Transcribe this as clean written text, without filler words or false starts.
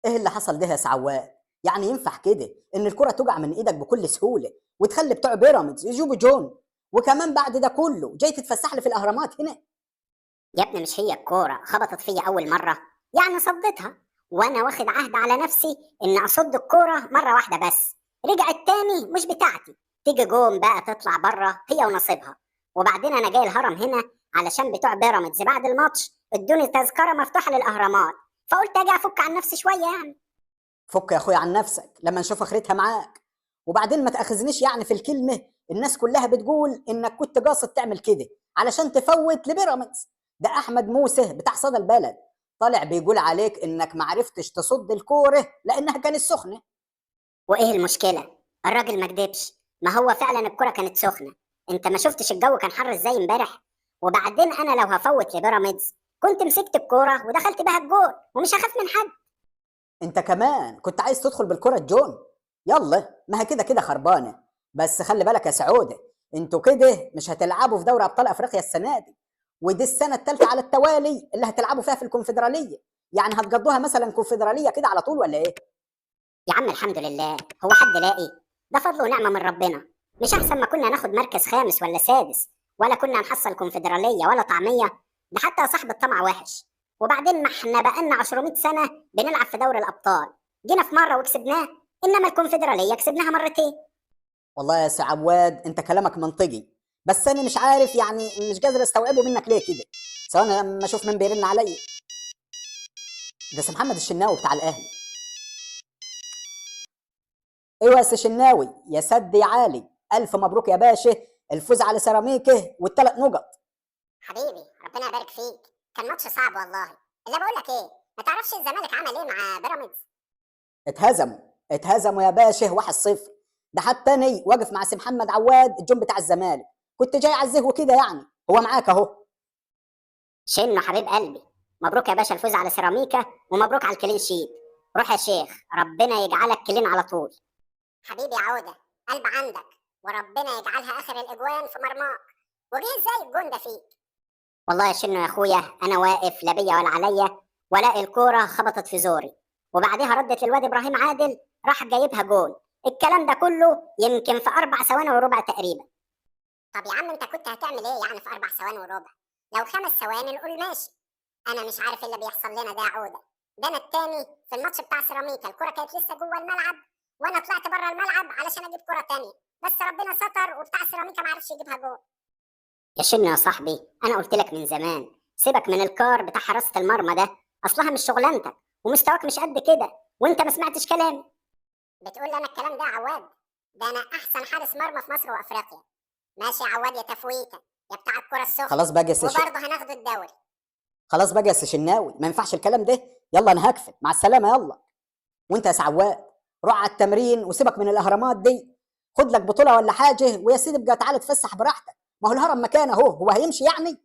ايه اللي حصل ده يا سعواد؟ يعني ينفع كده ان الكرة تقع من ايدك بكل سهولة وتخلي بتوع بيراميدز يجيبوا جون، وكمان بعد ده كله جاي تتفسح لي في الاهرامات هنا؟ يا ابني مش هي الكورة خبطت فيا أول مرة، يعني صدتها، وأنا واخد عهد على نفسي إن أصد الكورة مرة واحدة بس. رجعت تاني مش بتاعتي، تيجي جون بقى تطلع بره هي ونصيبها. وبعدين أنا جاي الهرم هنا علشان بتوع بيراميدز بعد الماتش ادوني تذكرة مفتوحة للأهرامات، فقلت أجي أفك عن نفسي شوية يعني. فك يا اخويا عن نفسك لما نشوف اخرتها معاك. وبعدين ما تاخذنيش يعني في الكلمة، الناس كلها بتقول انك كنت قاصد تعمل كده علشان تفوت لبيراميدز. ده احمد موسى بتاع صدى البلد طالع بيقول عليك انك ما عرفتش تصد الكوره لانها كانت سخنه. وإيه المشكلة؟ الراجل ما كدبش، ما هو فعلا الكرة كانت سخنة. أنت ما شفتش الجو كان حر إزاي امبارح؟ وبعدين أنا لو هفوت لبيراميدز كنت مسكت الكورة ودخلت بها الجول ومش هخاف من حد. انت كمان كنت عايز تدخل بالكره الجون؟ يلا ما هي كده كده خربانه. بس خلي بالك يا سعوده، انتوا كده مش هتلعبوا في دوري ابطال افريقيا السنه دي، ودي السنه الثالثه على التوالي اللي هتلعبوا فيها في الكونفدراليه. يعني هتقضوها مثلا كونفدراليه كده على طول ولا ايه؟ يا عم الحمد لله، هو حد لاقي؟ ده فضل ونعمة من ربنا. مش أحسن ما كنا ناخد مركز خامس ولا سادس، ولا كنا نحصل كونفدرالية ولا طعمية؟ ده حتى صاحب الطمع وحش. وبعدين ما احنا بقالنا 200 سنة بنلعب في دوري الأبطال، جينا في مرة وكسبناه، إنما الكونفدرالية كسبناها مرتين. والله يا سي عواد انت كلامك منطقي، بس انا مش عارف يعني مش قادر استوعبه منك ليه كده. ثواني لما اشوف مين بيرن عليا. ده سي محمد الشناوي بتاع الاهلي. ايوه يا سي شناوي يا سد يا عالي، الف مبروك يا باشا، الفوز على سيراميكا والثلاث نقط. حبيبي ربنا يبارك فيك، كان ماتش صعب والله. اللي بقول لك ايه، ما تعرفش الزمالك عمل ايه مع بيراميدز؟ اتهزموا اتهزموا يا باشا 1-0. ده حتى انا واقف مع سي محمد عواد الجون بتاع الزمالك، كنت جاي اعزيه وكده يعني، هو معاك اهو. شنو حبيب قلبي، مبروك يا باشا الفوز على سيراميكا، ومبروك على الكلين شيت. روح يا شيخ، ربنا يجعلك كلين على طول. حبيبي عودة، قلب عندك، وربنا يجعلها اخر الاجوان في مرماك. وجه ازاي الجون ده فيك؟ والله يا شنو يا اخويا، انا واقف لا بيا ولا عليا، والاقي الكوره خبطت في زوري، وبعدها ردت للواد ابراهيم عادل، راح جايبها جول. الكلام ده كله يمكن في 4 ثواني وربع تقريبا. طب يا عم انت كنت هتعمل ايه يعني في 4 ثواني وربع؟ لو 5 ثواني نقول ماشي. انا مش عارف ايه اللي بيحصل لنا ده يا عوده. ده انا التاني في الماتش بتاع سيراميكا الكره كانت لسه جوه الملعب، وانا طلعت بره الملعب علشان اجيب كره تانيه، بس ربنا ستر وبتاع سيراميكا ما عرفش يجيبها جول. يا شنو يا صاحبي، انا قلت لك من زمان سيبك من الكار بتاع حراسه المرمى ده، اصلها مش شغلانتك، ومستواك مش قد كده، وانت ما سمعتش كلامي. بتقول لي انا الكلام ده يا عواد؟ ده انا احسن حارس مرمى في مصر وافريقيا. ماشي يا عواد يا تفويته، يا بتاع الكره السخنه، خلاص بقى يا سي وبرضه هناخد الدوري. خلاص بقى يا سي شناوي ما ينفعش الكلام ده. يلا انا هقفل مع السلامه يلا. وانت يا سعواد روح على التمرين وسيبك من الاهرامات دي، خد لك بطوله ولا حاجه ويا سيدي بقى تعالى اتفسح براحتك، ما هو الهرم مكان اهو، هو هيمشي يعني؟